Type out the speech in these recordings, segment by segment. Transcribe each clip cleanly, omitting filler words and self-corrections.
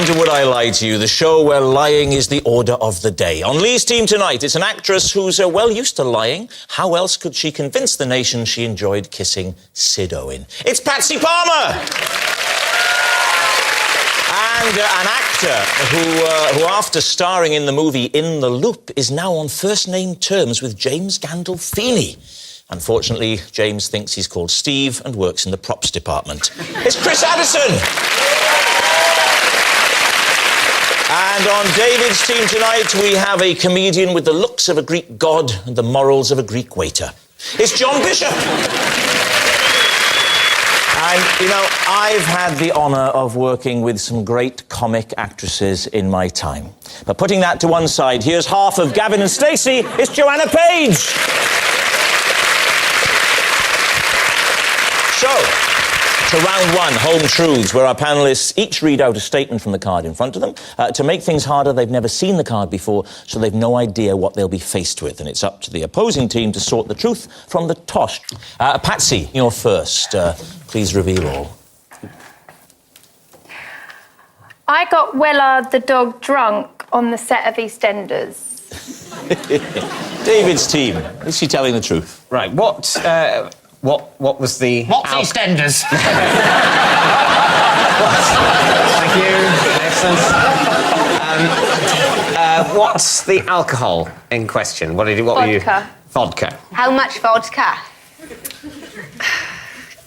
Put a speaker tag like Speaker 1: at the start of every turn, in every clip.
Speaker 1: welcome to Would I Lie to You, the show where lying is the order of the day. On Lee's team tonight, it's an actress who's well used to lying. How else could she convince the nation she enjoyed kissing Sid Owen? It's Patsy Palmer! And an actor who, after starring in the movie In the Loop, is now on first-name terms with James Gandolfini. Unfortunately, James thinks he's called Steve and works in the props department. It's Chris Addison! And on David's team tonight, we have a comedian with the looks of a Greek god and the morals of a Greek waiter. It's John Bishop! And, you know, I've had the honour of working with some great comic actresses in my time. But putting that to one side, here's half of Gavin and Stacey. It's Joanna Page! So, to round one, Home Truths, where our panellists each read out a statement from the card in front of them. To make things harder, they've never seen the card before, so they've no idea what they'll be faced with. And it's up to the opposing team to sort the truth from the toss. Patsy, you're first. Please reveal all.
Speaker 2: I got Wellard the dog drunk on the set of EastEnders.
Speaker 1: David's team. Is she telling the truth?
Speaker 3: Right, what was the...
Speaker 4: What's EastEnders?
Speaker 3: Thank you. Excellent. What's the alcohol in question? What were you... Vodka.
Speaker 5: How much vodka?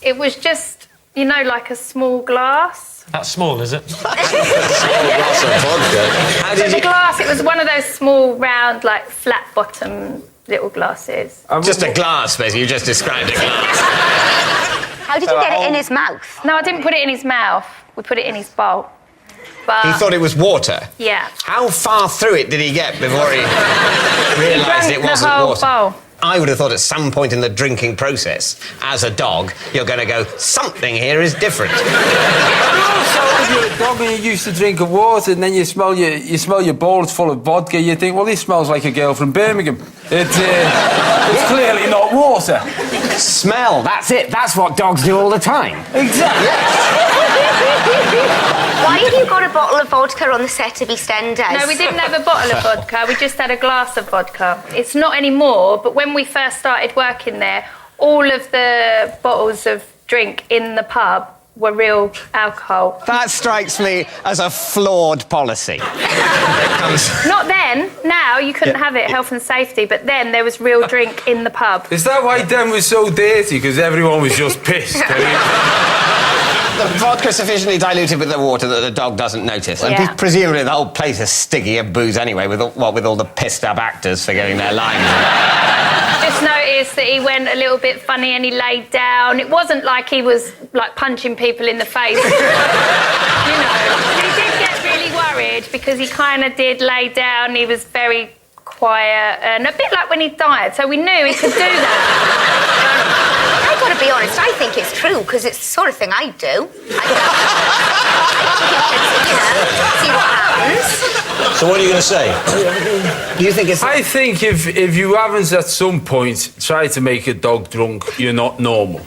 Speaker 2: It was just, you know, like a small glass.
Speaker 4: That's small, is it?
Speaker 1: Small glass of vodka.
Speaker 2: So the glass, it was one of those small, round, like, flat-bottom little glasses.
Speaker 3: Just a glass, basically. You just described a glass.
Speaker 5: How did you get it in his mouth?
Speaker 2: No, I didn't put it in his mouth. We put it in his bowl. But...
Speaker 3: He thought it was water?
Speaker 2: Yeah.
Speaker 3: How far through it did he get before he realised it wasn't
Speaker 2: the whole
Speaker 3: water?
Speaker 2: bowl.
Speaker 3: I would have thought at some point in the drinking process, as a dog, you're going to go, something here is different.
Speaker 6: Also, if you're a dog and you're used to drinking water and then you smell your bowl, it's full of vodka, you think, well, this smells like a girl from Birmingham. It's clearly not water.
Speaker 4: Smell, that's it. That's what dogs do all the time.
Speaker 6: Exactly.
Speaker 5: Why have you got a bottle of vodka on the set of EastEnders?
Speaker 2: No, we didn't have a bottle of vodka. We just had a glass of vodka. It's not anymore, but when we first started working there, all of the bottles of drink in the pub were real alcohol.
Speaker 3: That strikes me as a flawed policy.
Speaker 2: Not then. Now you couldn't have it, health and safety, but then there was real drink in the pub.
Speaker 6: Is that why Den was so dirty? Because everyone was just pissed.
Speaker 3: The vodka's sufficiently diluted with the water that the dog doesn't notice.
Speaker 2: Yeah.
Speaker 3: And presumably the whole place is sticky of booze anyway, with all the pissed-up actors forgetting their lines.
Speaker 2: Just noticed that he went a little bit funny and he laid down. It wasn't like he was, like, punching people in the face. You know, he did get really worried because he kind of did lay down. He was very quiet and a bit like when he died, so we knew he could do that.
Speaker 5: I've got to be honest, I think it's true, because it's the sort of thing I do. I see what happens.
Speaker 1: So what are you going to say?
Speaker 3: Do you think it's...
Speaker 6: I think if you haven't at some point tried to make a dog drunk, you're not normal.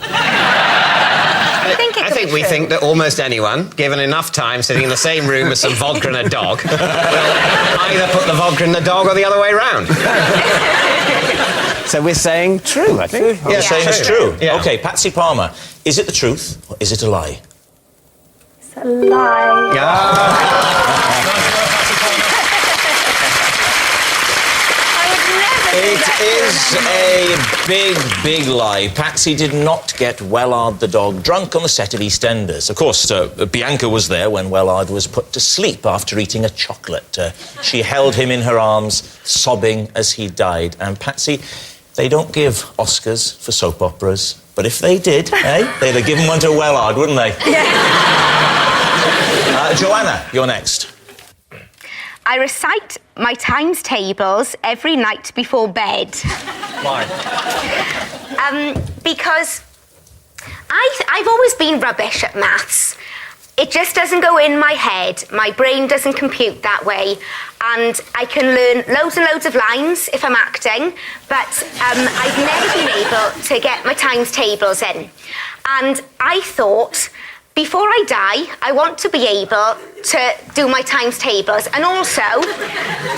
Speaker 5: I think
Speaker 3: we think that almost anyone, given enough time sitting in the same room with some vodka and a dog, will either put the vodka in the dog or the other way round. So we're saying true, I think.
Speaker 1: You're saying it's true.
Speaker 3: Yeah.
Speaker 1: OK, Patsy Palmer, is it the truth or is it a lie?
Speaker 2: It's a lie.
Speaker 1: It is a big, big lie. Patsy did not get Wellard the dog drunk on the set of EastEnders. Of course, Bianca was there when Wellard was put to sleep after eating a chocolate. She held him in her arms, sobbing as he died. And Patsy, they don't give Oscars for soap operas, but if they did, they'd have given one to Wellard, wouldn't they? Joanna, you're next.
Speaker 5: I recite my times tables every night before bed.
Speaker 1: Why?
Speaker 5: Because I've always been rubbish at maths. It just doesn't go in my head. My brain doesn't compute that way. And I can learn loads and loads of lines if I'm acting, but I've never been able to get my times tables in. And I thought, before I die, I want to be able to do my times tables. And also,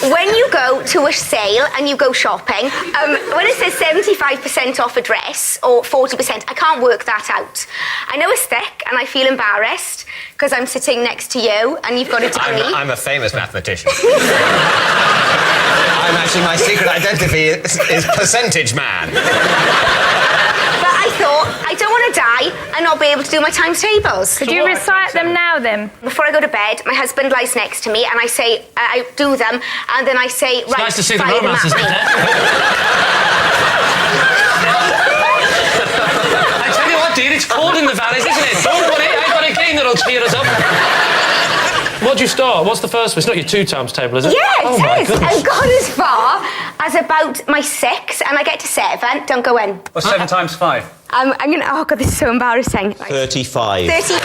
Speaker 5: when you go to a sale and you go shopping, when it says 75% off a dress or 40%, I can't work that out. I know it's thick and I feel embarrassed because I'm sitting next to you and you've got a degree.
Speaker 3: I'm a famous mathematician. I'm actually, my secret identity is percentage man.
Speaker 5: But I thought, I don't want to die and not be able to do my times tables.
Speaker 2: Could you recite them now, then?
Speaker 5: Before I go to bed, my husband lies next to me and I say, I do them, and then I say, right,
Speaker 7: Nice to see the
Speaker 5: fire them
Speaker 7: romance,
Speaker 5: at
Speaker 7: isn't
Speaker 5: me.
Speaker 7: it? I tell you what, dear, it's cold in the valleys, isn't it? Don't worry, I've got a game that'll cheer us up. What do you start? What's the first one? It's not your 2 times table, is it?
Speaker 5: Yeah,
Speaker 7: oh
Speaker 5: it
Speaker 7: my
Speaker 5: is.
Speaker 7: goodness.
Speaker 5: I've gone as far as about my 6, and I get to 7. Don't go in.
Speaker 6: What's 7 times 5?
Speaker 5: I'm gonna. Oh God, this is so embarrassing.
Speaker 1: 35.
Speaker 5: 35.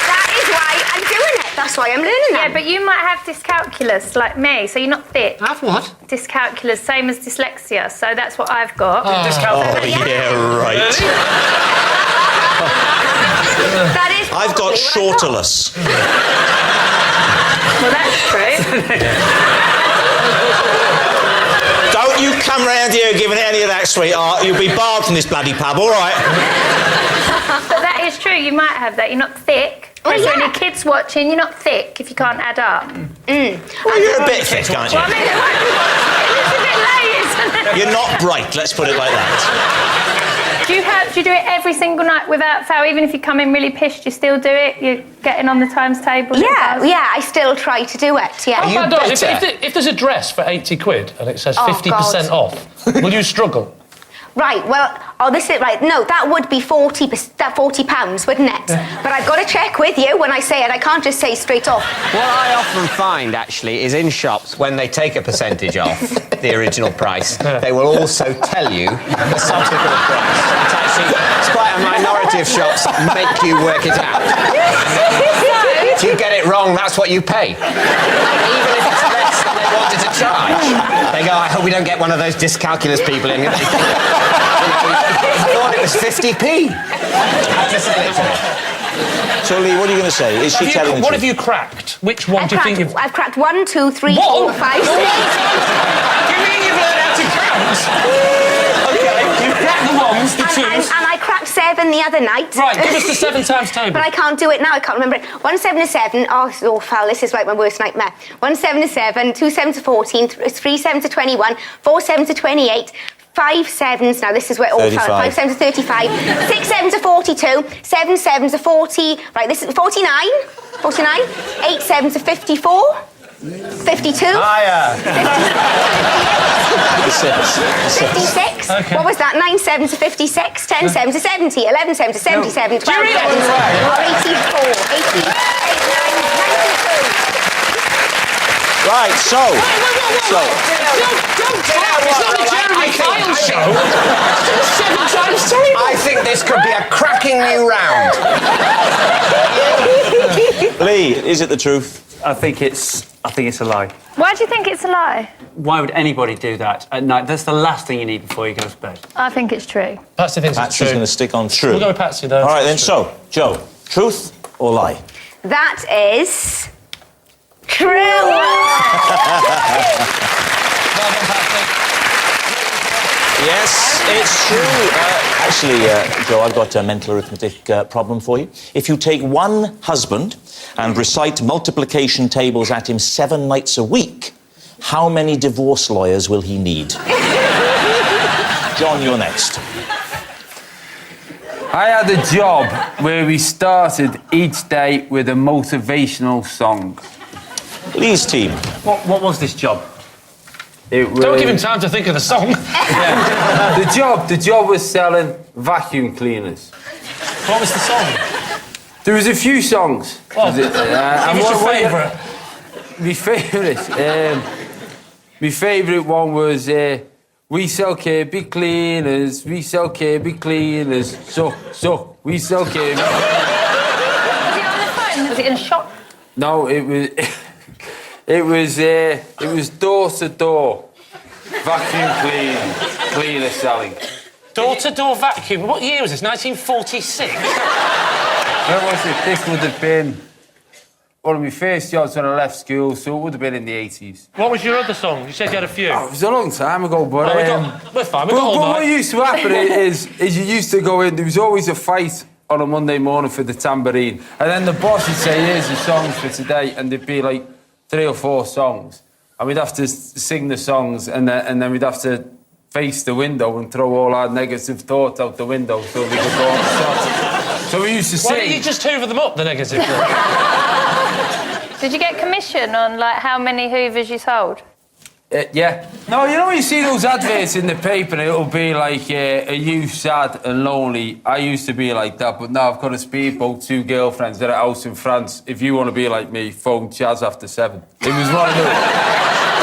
Speaker 5: That is why I'm doing it. That's why I'm learning
Speaker 2: Yeah,
Speaker 5: them.
Speaker 2: but you might have dyscalculus like me, so you're not thick.
Speaker 7: Have what?
Speaker 2: Dyscalculus, same as dyslexia, so that's what I've got.
Speaker 1: Oh, yeah, right.
Speaker 5: That is.
Speaker 1: I've got
Speaker 5: probably what I've got.
Speaker 1: shorterless.
Speaker 2: Well, that's true.
Speaker 1: Don't you come round here giving it any of that, sweetheart. You'll be barred from this bloody pub, all right?
Speaker 2: But that is true, you might have that. You're not thick.
Speaker 5: Oh,
Speaker 2: There's
Speaker 5: yeah.
Speaker 2: only kids watching, you're not thick if you can't add up.
Speaker 1: Well, you're a bit thick, aren't you?
Speaker 2: Well, I mean, it's a bit late, isn't it?
Speaker 1: You're not bright, let's put it like that.
Speaker 2: Do you do it every single night without fail? Even if you come in really pissed, you still do it? You're getting on the times table?
Speaker 5: Yeah, I still try to do it. Yeah.
Speaker 7: How bad does if there's a dress for 80 quid and it says 50% off, will you struggle?
Speaker 5: Right, well, this is right. No, that would be £40, wouldn't it? But I've got to check with you when I say it. I can't just say straight off.
Speaker 3: What I often find, actually, is in shops, when they take a percentage off the original price, they will also tell you the subsequent price. It's quite a minority of shops that make you work it out. If you get it wrong, that's what you pay. Even if it's less than they wanted to charge. They go, I hope we don't get one of those dyscalculus people in. I thought it was 50p.
Speaker 1: So, Lee, what are you going to say? Is she telling the
Speaker 7: What
Speaker 1: truth?
Speaker 7: have you cracked? Which one do you think you've...
Speaker 5: I've cracked 1, 2, 3,
Speaker 7: What?
Speaker 5: 4, 5, 6.
Speaker 7: Do you mean you've learned how to count? Okay, you've cracked the ones, the twos.
Speaker 5: And I cracked 7 the other night.
Speaker 7: Right, give us the 7 times table.
Speaker 5: But I can't do it now. I can't remember it. 1 7 is 7. Oh, foul. This is like my worst nightmare. 1 7 is 7. 2 7 to 14. 3 7 to 21. 4 7 to 28. 5 7s. Now this is where it all fell. 5 7 to 35. 6 7 to 42. 7 7 to 40. Right, this is 49. 49. 8 7 to 54. 52.
Speaker 3: Higher.
Speaker 5: 56.
Speaker 7: Okay.
Speaker 5: What was that? 9 7 to 56. 10 7 to 70. 11 7 to 77. 12 7 to 84. 88. 92.
Speaker 1: Right, so...
Speaker 7: It's not the Jeremy Kyle show. 7 times table.
Speaker 3: I think this could be a cracking new round.
Speaker 1: Lee, is it the truth?
Speaker 6: I think it's a lie.
Speaker 2: Why do you think it's a lie?
Speaker 6: Why would anybody do that at night? That's the last thing you need before you go to bed.
Speaker 2: I think it's true.
Speaker 7: Patsy thinks it's
Speaker 1: Patsy's
Speaker 7: true.
Speaker 1: going to stick on true.
Speaker 7: We'll go with Patsy, though.
Speaker 1: All right, then, so, Joe, truth or lie?
Speaker 5: That is true.
Speaker 1: Yes, it's true. Actually, Joe, I've got a mental arithmetic problem for you. If you take one husband and recite multiplication tables at him 7 nights a week, how many divorce lawyers will he need? John, you're next.
Speaker 6: I had a job where we started each day with a motivational song.
Speaker 1: Lee's team.
Speaker 6: What was this job? It was...
Speaker 7: Don't give him time to think of the song.
Speaker 6: The job was selling vacuum cleaners.
Speaker 7: What was the song?
Speaker 6: There was a few songs.
Speaker 7: Oh, give us your favourite.
Speaker 6: My favourite one was we sell KB cleaners, we sell KB cleaners. So we sell KB.
Speaker 2: Was it on the phone? Was it in a shop?
Speaker 6: No, it was door to door vacuum cleaner selling.
Speaker 7: Door-to-door vacuum. What year was this? 1946?
Speaker 6: Where was it? This would have been one of my first jobs when I left school, so it would have been in the 80s.
Speaker 7: What was your other song? You said you had a few.
Speaker 6: Oh, it was a long time ago, but...
Speaker 7: we're fine, we've got all
Speaker 6: but
Speaker 7: night.
Speaker 6: what used to happen is you used to go in, there was always a fight on a Monday morning for the tambourine, and then the boss would say, here's the songs for today, and there'd be like 3 or 4 songs, and we'd have to sing the songs, and then we'd have to face the window and throw all our negative thoughts out the window so we could go on shot. So we used to sing...
Speaker 7: Why didn't you just hoover them up, the negative thoughts?
Speaker 2: Did you get commission on, like, how many hoovers you sold?
Speaker 6: Yeah. No, you know when you see those adverts in the paper, it'll be like, are you sad and lonely? I used to be like that, but now I've got a speedboat, 2 girlfriends at a house in France. If you want to be like me, phone Chaz after 7. It was one of those.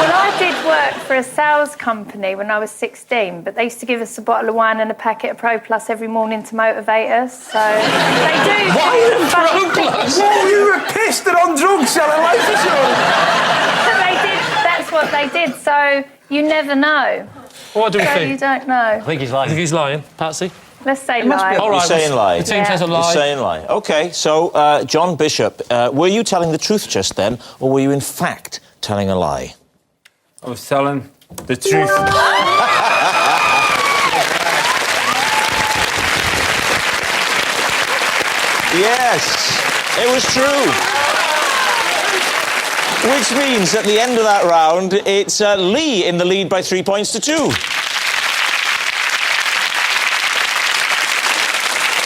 Speaker 2: Well, I did work for a sales company when I was 16, but they used to give us a bottle of wine and a packet of Pro Plus every morning to motivate us, so they do.
Speaker 7: Wine and Pro Plus?
Speaker 6: Whoa, you were pissed and on drugs selling life insurance!
Speaker 2: They did, that's what they did, so you never know.
Speaker 7: What do we
Speaker 2: So
Speaker 7: think?
Speaker 2: you don't know.
Speaker 3: I think he's lying.
Speaker 7: I think he's lying. Patsy?
Speaker 2: Let's say lie.
Speaker 7: All right,
Speaker 1: You're saying lie.
Speaker 7: The team
Speaker 2: Yeah.
Speaker 7: says a
Speaker 1: You're
Speaker 7: lie.
Speaker 1: saying lie. OK, so, John Bishop, were you telling the truth just then, or were you in fact telling a lie?
Speaker 6: I was telling the truth.
Speaker 1: Yes, it was true. Which means at the end of that round, it's Lee in the lead by 3 points to 2.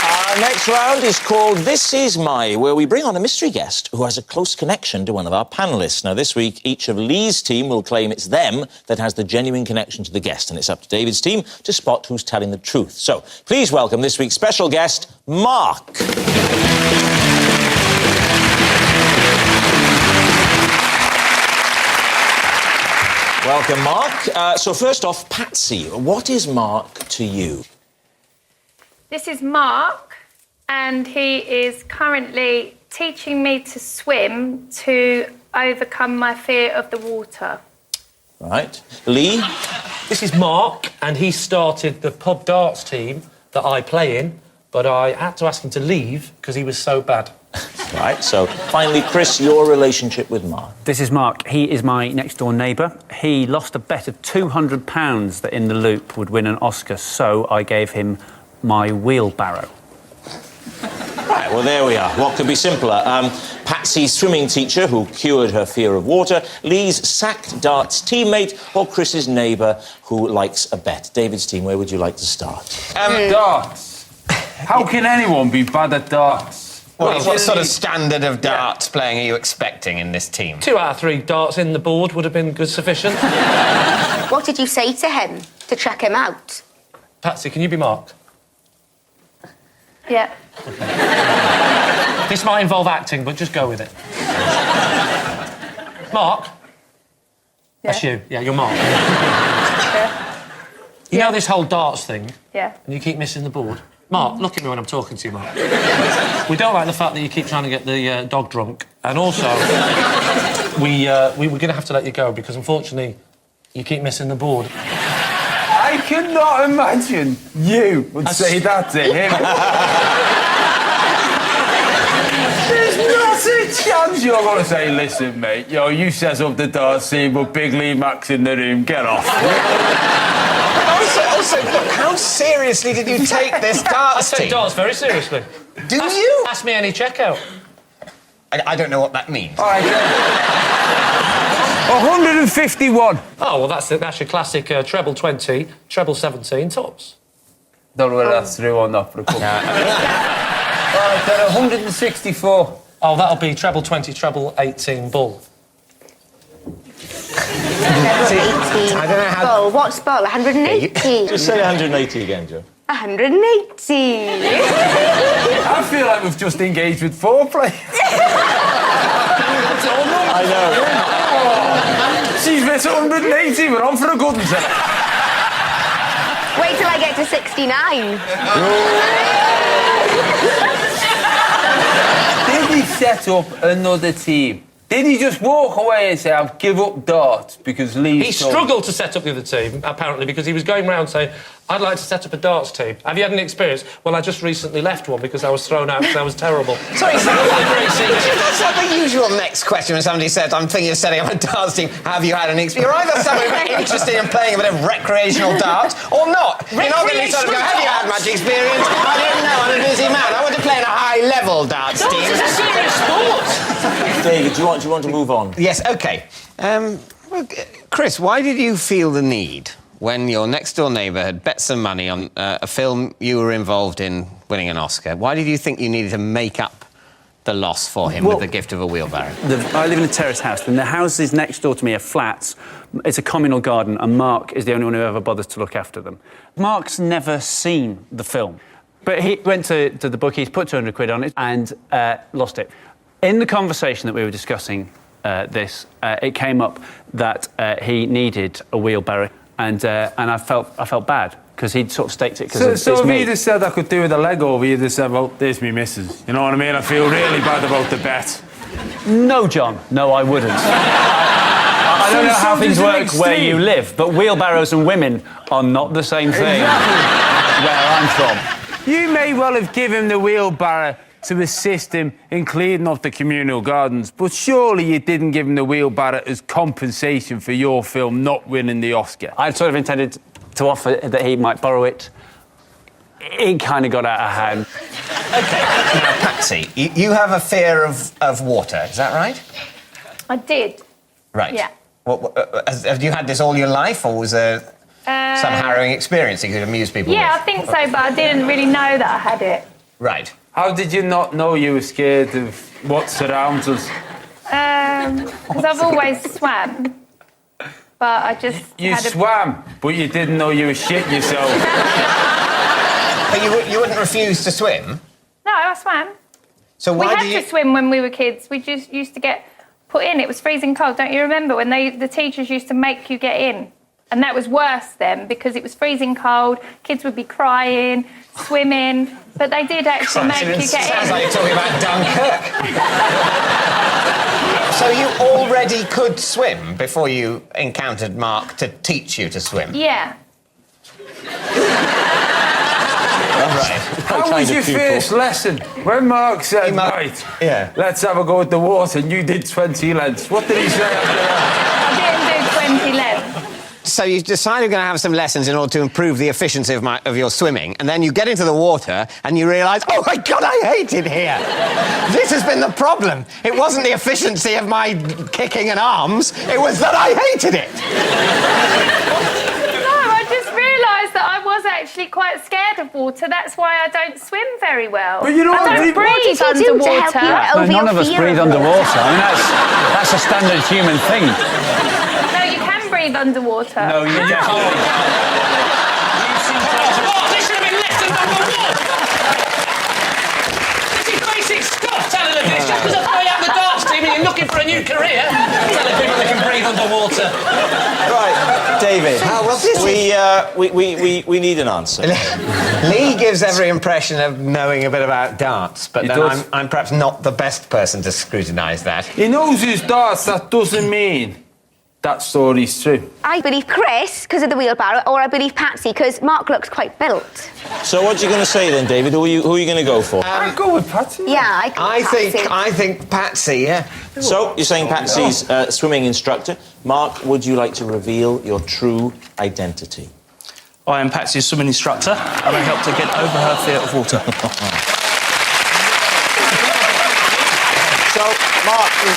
Speaker 1: Our next round is called This Is My, where we bring on a mystery guest who has a close connection to one of our panellists. Now, this week, each of Lee's team will claim it's them that has the genuine connection to the guest, and it's up to David's team to spot who's telling the truth. So, please welcome this week's special guest, Mark. Welcome, Mark. So first off, Patsy, what is Mark to you?
Speaker 2: This is Mark, and he is currently teaching me to swim to overcome my fear of the water.
Speaker 1: Right. Lee?
Speaker 7: This is Mark, and he started the pub darts team that I play in, but I had to ask him to leave because he was so bad.
Speaker 1: Right, so finally, Chris, your relationship with Mark.
Speaker 4: This is Mark. He is my next-door neighbour. He lost a bet of £200 that In the Loop would win an Oscar, so I gave him my wheelbarrow.
Speaker 1: Right, well, there we are. What could be simpler? Patsy's swimming teacher who cured her fear of water, Lee's sacked darts teammate, or Chris's neighbour who likes a bet. David's team, where would you like to start?
Speaker 6: Darts. How can anyone be bad at darts?
Speaker 3: What sort of standard of darts playing are you expecting in this team?
Speaker 7: 2 out of 3 darts in the board would have been good sufficient.
Speaker 5: What did you say to him to check him out?
Speaker 7: Patsy, can you be Mark?
Speaker 2: Yeah.
Speaker 7: This might involve acting, but just go with it. Mark? That's you. Yeah, you're Mark.
Speaker 2: Yeah.
Speaker 7: You know this whole darts thing,
Speaker 2: Yeah.
Speaker 7: and you keep missing the board? Mark, look at me when I'm talking to you, Mark. We don't like the fact that you keep trying to get the dog drunk, and also we were going to have to let you go because, unfortunately, you keep missing the board.
Speaker 6: I cannot imagine you would say that to him. There's not a chance you're going to say, listen, mate, you set up the darts team, but Big Lee Max in the room, get off.
Speaker 3: Also, look, how seriously did you take this darts
Speaker 7: I take
Speaker 3: team?
Speaker 7: darts very seriously.
Speaker 3: Do you?
Speaker 7: Ask me any checkout.
Speaker 3: I don't know what that means.
Speaker 6: All right, 151.
Speaker 7: Oh, well, that's your classic treble 20, treble 17 tops.
Speaker 6: Don't know whether that's true or not for a couple. All right, then 164.
Speaker 7: Oh, that'll be treble 20, treble 18 bull.
Speaker 5: I
Speaker 3: don't know how-
Speaker 5: Bull. What's bull? 180.
Speaker 1: Just say 180 again, Joe.
Speaker 5: 180.
Speaker 6: I feel like we've just engaged with foreplay.
Speaker 1: I know.
Speaker 6: She's missed 180, we're on for a good one.
Speaker 5: Wait till I get to 69.
Speaker 6: Did he set up another team Did he just walk away and say, I've give up darts because Lee...
Speaker 7: He struggled to set up the other team, apparently, because he was going round saying, I'd like to set up a darts team. Have you had any experience? Well, I just recently left one because I was thrown out because I was terrible.
Speaker 3: Sorry, that's not the usual next question when somebody says, I'm thinking of setting up a darts team. Have you had an experience? You're either someone interested in playing a bit of recreational darts or not. You're not going to sort of go, have you had much experience? I don't know, I'm a busy man. I want to play in a high-level darts team.
Speaker 7: It's a serious sport.
Speaker 1: David, do you want to move on?
Speaker 3: Yes, OK. Well, Chris, why did you feel the need, when your next-door neighbour had bet some money on a film you were involved in winning an Oscar, why did you think you needed to make up the loss for him with the gift of a wheelbarrow?
Speaker 4: I live in a terrace house, and the houses next door to me are flats. It's a communal garden, and Mark is the only one who ever bothers to look after them. Mark's never seen the film, but he went to the bookies, put 200 quid on it, and lost it. In the conversation that we were discussing this, it came up that he needed a wheelbarrow, and I felt bad because he'd sort of staked it because
Speaker 6: So
Speaker 4: it's
Speaker 6: if
Speaker 4: me.
Speaker 6: he'd have said I could do with a leg over, you'd have said, well, there's me missus. You know what I mean? I feel really bad about the bet.
Speaker 4: No, John. No, I wouldn't. I don't know how things work where you live, but wheelbarrows and women are not the same thing where I'm from.
Speaker 6: You may well have given him the wheelbarrow to assist him in cleaning off the communal gardens, but surely you didn't give him the wheelbarrow as compensation for your film not winning the Oscar.
Speaker 4: I'd sort of intended to offer that he might borrow it. It kind of got out of hand.
Speaker 3: OK, now, Patsy, you have a fear of water, is that right?
Speaker 2: I did.
Speaker 3: Right.
Speaker 2: Yeah.
Speaker 3: Have you had this all your life, or was there some harrowing experience you could amuse people with?
Speaker 2: Yeah, I think so, but I didn't really know that I had it.
Speaker 3: Right.
Speaker 6: How did you not know you were scared of what surrounds us?
Speaker 2: Because I've always swam, but I just
Speaker 6: You swam, but you didn't know you were shit yourself.
Speaker 3: But you wouldn't refuse to swim?
Speaker 2: No, I swam.
Speaker 3: So
Speaker 2: We
Speaker 3: why
Speaker 2: had
Speaker 3: do you...
Speaker 2: to swim when we were kids. We just used to get put in. It was freezing cold. Don't you remember when the teachers used to make you get in? And that was worse then because it was freezing cold. Kids would be crying, swimming, but they did actually make you get
Speaker 3: Sounds
Speaker 2: in.
Speaker 3: like you're talking about Dunkirk. So you already could swim before you encountered Mark to teach you to swim?
Speaker 2: Yeah.
Speaker 3: Right.
Speaker 6: How was your first lesson? When Mark said, right, let's have a go at the water, and you did 20 lengths. What did he say after that?
Speaker 2: I didn't do 20 lengths.
Speaker 3: So you decided you're going to have some lessons in order to improve the efficiency of your swimming, and then you get into the water and you realise, oh my God, I hate it here. This has been the problem. It wasn't the efficiency of my kicking and arms, it was that I hated it.
Speaker 2: No, I just realised that I was actually quite scared of water. That's why I don't swim very well.
Speaker 6: But you know
Speaker 2: I don't breathe
Speaker 5: what did you do to help
Speaker 2: underwater.
Speaker 5: you?
Speaker 4: No, none of us breathe underwater. I mean, that's a standard human thing.
Speaker 2: No, you can breathe underwater.
Speaker 4: No, you definitely
Speaker 7: What? This should have been left number one. This is basic stuff, telling them this. Just because I play out the darts team and you're looking for a new career, telling people they can breathe underwater.
Speaker 1: Right, David. We need an answer.
Speaker 3: Lee gives every impression of knowing a bit about darts, but
Speaker 6: He
Speaker 3: then
Speaker 6: does.
Speaker 3: I'm perhaps not the best person to scrutinise that.
Speaker 6: He knows his darts, that doesn't mean that story's true.
Speaker 5: I believe Chris because of the wheelbarrow, or I believe Patsy because Mark looks quite built.
Speaker 1: So what are you going to say then, David? Who are you going to go for?
Speaker 6: I'd go with Patsy.
Speaker 5: Yeah, I
Speaker 3: think Patsy, yeah.
Speaker 1: So you're saying Patsy's swimming instructor. Mark, would you like to reveal your true identity?
Speaker 8: I am Patsy's swimming instructor, and I help to get over her fear of water.
Speaker 1: So, Mark, the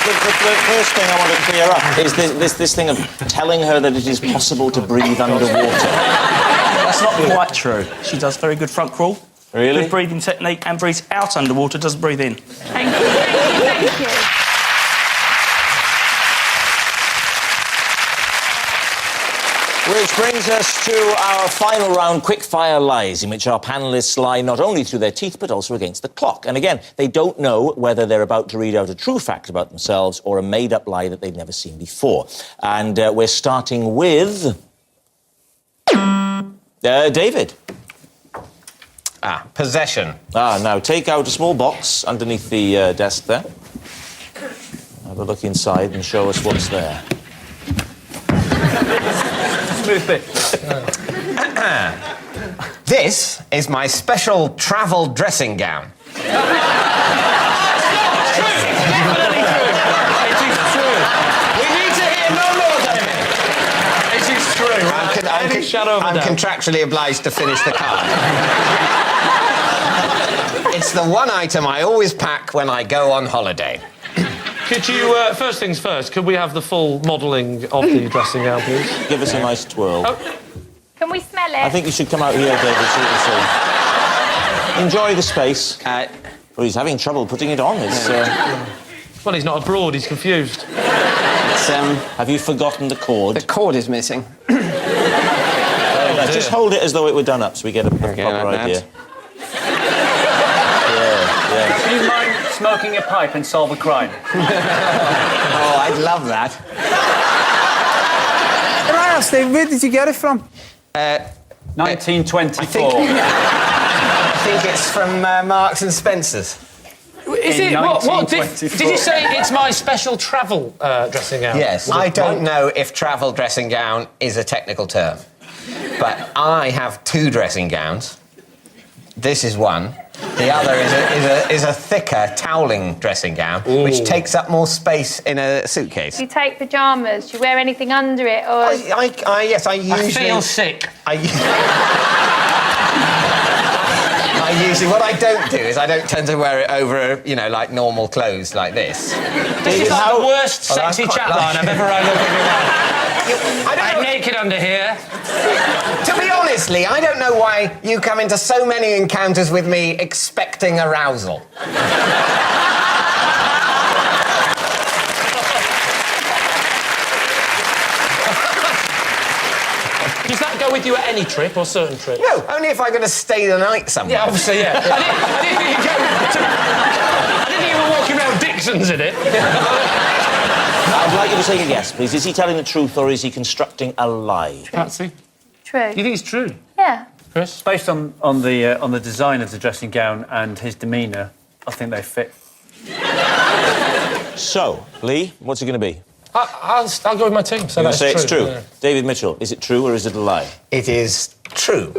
Speaker 1: first thing I want to clear up is this thing of telling her that it is possible to breathe underwater.
Speaker 8: That's not quite true. She does very good front crawl.
Speaker 1: Really?
Speaker 8: Good breathing technique and breathes out underwater, doesn't breathe in.
Speaker 2: Thank you, thank you, thank you.
Speaker 1: Which brings us to our final round, quick-fire lies, in which our panellists lie not only through their teeth, but also against the clock. And again, they don't know whether they're about to read out a true fact about themselves or a made-up lie that they've never seen before. And we're starting with... David.
Speaker 3: Possession.
Speaker 1: Now take out a small box underneath the desk there. Have a look inside and show us what's there.
Speaker 4: Smooth bit.
Speaker 3: This is my special travel dressing gown. I'm contractually obliged to finish the card. It's the one item I always pack when I go on holiday.
Speaker 7: Could you, first things first, could we have the full modelling of the dressing gown, please?
Speaker 1: Give us a nice twirl.
Speaker 7: Oh.
Speaker 2: Can we smell it?
Speaker 1: I think you should come out here, David, so you can see. Enjoy the space. Well, he's having trouble putting it on. It's,
Speaker 7: Well, he's not abroad, he's confused.
Speaker 1: Have you forgotten the cord?
Speaker 9: The cord is missing.
Speaker 1: Just hold it as though it were done up so we get a proper idea. Yeah.
Speaker 4: Do you mind smoking a pipe and solve a crime?
Speaker 3: Oh, I'd love that.
Speaker 6: Can I ask, Dave, where did you get it from?
Speaker 4: 1924.
Speaker 3: I think it's from Marks and Spencer's.
Speaker 7: Is
Speaker 4: In
Speaker 7: it? What did
Speaker 4: 1924.
Speaker 7: you say it's my special travel dressing gown?
Speaker 3: Yes. I don't know if travel dressing gown is a technical term, but I have two dressing gowns. This is one. The other is a thicker toweling dressing gown, which takes up more space in a suitcase.
Speaker 2: Do you take pyjamas? Do you wear anything under it? Or...
Speaker 3: Yes, I usually...
Speaker 7: I feel sick.
Speaker 3: What I don't do is I don't tend to wear it over, you know, like normal clothes like this.
Speaker 7: This is like the worst sexy chat line I've ever heard. I'm naked under here.
Speaker 3: To be honestly, I don't know why you come into so many encounters with me expecting arousal.
Speaker 7: Does that go with you at any trip or certain trips?
Speaker 3: No, only if I'm going to stay the night somewhere.
Speaker 7: Yeah, obviously, yeah. I didn't think you'd go to... I didn't think you were walking around Dixon's in it.
Speaker 1: I'd like you to take a guess, please. Is he telling the truth or is he constructing a lie?
Speaker 7: Patsy?
Speaker 2: True.
Speaker 7: You think it's true?
Speaker 2: Yeah.
Speaker 7: Chris?
Speaker 4: Based on the design of the dressing gown and his demeanour, I think they fit.
Speaker 1: So, Lee, what's it going to be?
Speaker 7: I'll go with my team. So
Speaker 1: You're going to say it's true.
Speaker 7: Yeah.
Speaker 1: David Mitchell, is it true or is it a lie?
Speaker 3: It is true.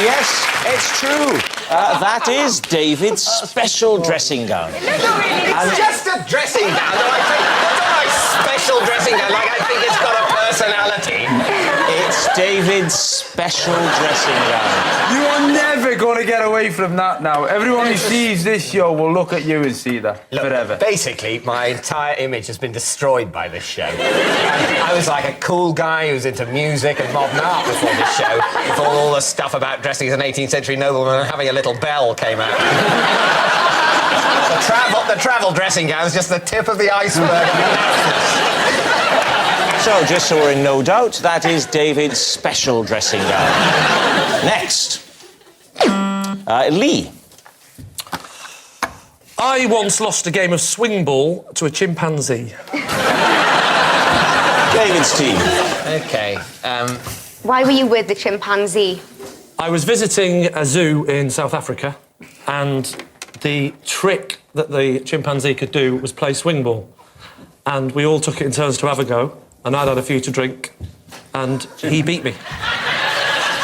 Speaker 1: Yes, it's true. That is David's special dressing gown.
Speaker 3: It's just a dressing gown. That's a nice special dressing gown. Like, I think it's got a personality.
Speaker 1: It's David's special dressing gown.
Speaker 6: You are never going to get away from that now. Everyone who sees this show will look at you and see that forever.
Speaker 3: Basically, my entire image has been destroyed by this show. I was like a cool guy who was into music and modern art before this show, before all the stuff about dressing as an 18th century nobleman and having a little bell came out. The travel dressing gown is just the tip of the iceberg.
Speaker 1: So, just so we're in no doubt, that is David's special dressing gown. Next. Lee.
Speaker 7: I once lost a game of swing ball to a chimpanzee.
Speaker 1: David's team.
Speaker 3: OK,
Speaker 5: Why were you with the chimpanzee?
Speaker 7: I was visiting a zoo in South Africa, and the trick that the chimpanzee could do was play swing ball. And we all took it in turns to have a go, and I'd had a few to drink, and he beat me.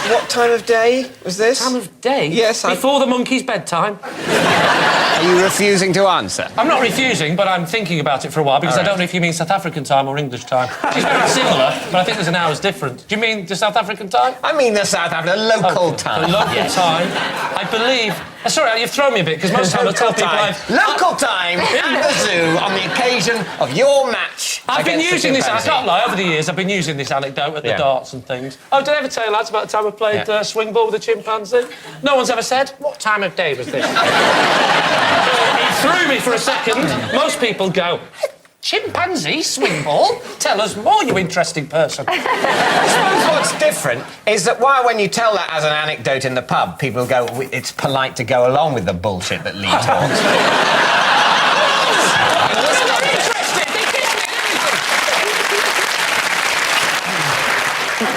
Speaker 3: What time of day was this?
Speaker 7: Time of day?
Speaker 3: Yes,
Speaker 7: Before the monkey's bedtime.
Speaker 3: Are you refusing to answer?
Speaker 7: I'm not refusing, but I'm thinking about it for a while, because I don't know if you mean South African time or English time. It's very similar, but I think there's an hour's difference. Do you mean the South African time?
Speaker 3: I mean the South African local time.
Speaker 7: The local time. I believe... sorry, you've thrown me a bit, because most times I tell people
Speaker 3: Local time at the zoo on the occasion of your match.
Speaker 7: I've been
Speaker 3: against the
Speaker 7: using this... I
Speaker 3: chimpanzee.
Speaker 7: can't lie, over the years I've been using this anecdote at the darts and things. Oh, did I ever tell you, lads, about the time I played swing ball with a chimpanzee? No one's ever said, what time of day was this? He threw me for a second. Most people go, chimpanzee swing ball? Tell us more, you interesting person.
Speaker 3: I suppose what's different is that when you tell that as an anecdote in the pub, people go, it's polite to go along with the bullshit that Lee talks.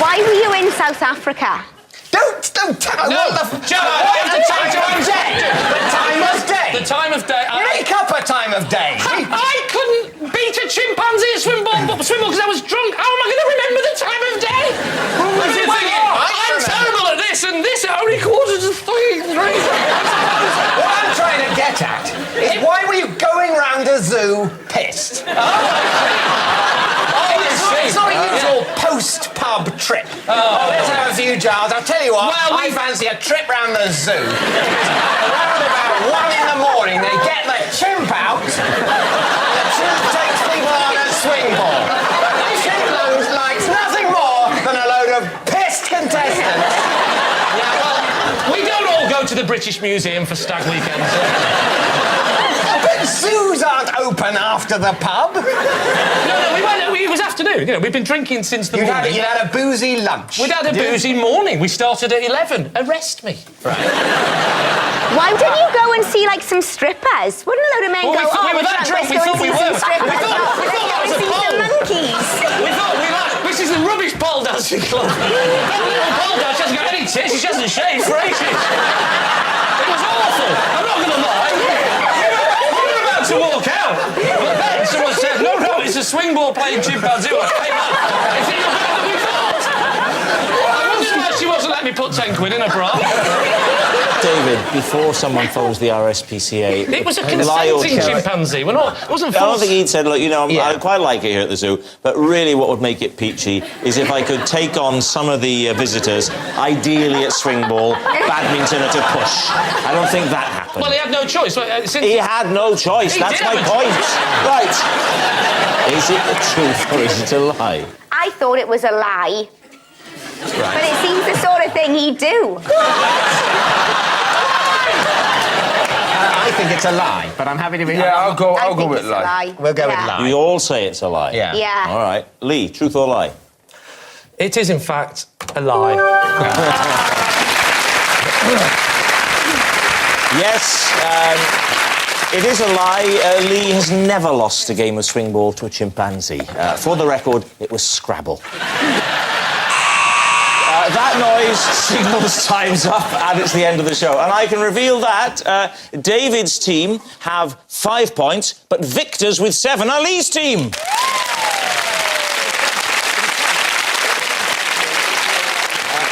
Speaker 5: Why were you in South Africa?
Speaker 3: Don't tell
Speaker 7: No,
Speaker 3: what the
Speaker 7: Joanna,
Speaker 3: time of day. The time of day.
Speaker 7: The because I was drunk. How am I going to remember the time of day? I'm terrible at this, and this at only 2:45.
Speaker 3: What I'm trying to get at is why were you going round a zoo pissed? It's not a usual post-pub trip. Let's have a few jars. I'll tell you what, I fancy a trip round the zoo. Around about 1 in the morning, they get the chimp out, and the chimp takes people on a swing ball. The chimp likes nothing more than a load of pissed contestants.
Speaker 7: Yeah, well, we don't all go to the British Museum for stag weekends.
Speaker 3: But zoos aren't open after the pub.
Speaker 7: No, we went. It was afternoon. You know, we've been drinking since the morning.
Speaker 3: You had a boozy lunch.
Speaker 7: We'd had a boozy morning. We started at 11. Arrest me.
Speaker 3: Right.
Speaker 5: Why didn't you go and see, like, some strippers? Wouldn't a load of men
Speaker 7: Well,
Speaker 5: go,
Speaker 7: we were that drunk, we thought we were.
Speaker 5: Strippers.
Speaker 7: We thought that was a
Speaker 5: Some monkeys.
Speaker 7: We thought this is the rubbish pole dancing club. That little pole dance hasn't got any tits. She hasn't shaved for ages. It was awful. I'm not going to lie. We were about to walk out. But then someone said, no, it's a swing ball playing chimpanzee. I came out. Is it your better than we thought? I wonder why she wasn't letting me put 10 quid in her bra.
Speaker 1: David, before someone phones the RSPCA...
Speaker 7: It was a consenting chimpanzee. It wasn't
Speaker 1: I don't
Speaker 7: forced.
Speaker 1: think he'd said, look, you know, I quite like it here at the zoo, but really what would make it peachy is if I could take on some of the visitors, ideally at swing ball, badminton at a push. I don't think that happened.
Speaker 7: Well, he had no choice.
Speaker 1: He had no choice, that's my point. Right. Is it the truth or is it a lie?
Speaker 5: I thought it was a lie. Right. But it seems the sort of thing he'd do.
Speaker 3: I think it's a lie, but I'm happy to be...
Speaker 6: Yeah, I'll go with
Speaker 5: it's
Speaker 6: lie.
Speaker 5: a lie.
Speaker 3: We'll go with lie.
Speaker 1: We all say it's a lie.
Speaker 3: Yeah.
Speaker 5: Yeah.
Speaker 1: All right. Lee, truth or lie?
Speaker 7: It is, in fact, a lie.
Speaker 1: Yes, it is a lie. Lee has never lost a game of swing ball to a chimpanzee. For the record, it was Scrabble. That noise signals time's up and it's the end of the show. And I can reveal that David's team have 5 points, but Victor's with 7 are Lee's team.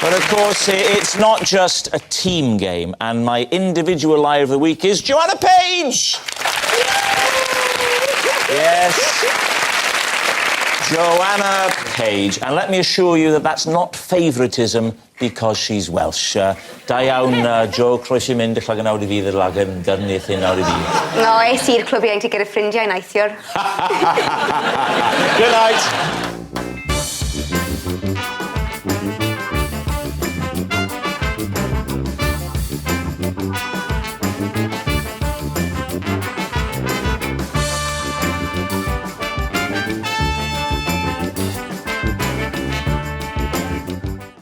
Speaker 1: But of course, it's not just a team game, and my individual lie of the week is Joanna Page! Yes. Joanna Page. And let me assure you that that's not favouritism because she's Welsh. Da iawn, Jo, croeso mynd, lag yn awr I fi ddod yn gyrnith yn awr I fi.
Speaker 5: No, es i'r clwb iau gyda ffrindiau neithiwr.
Speaker 1: Good night.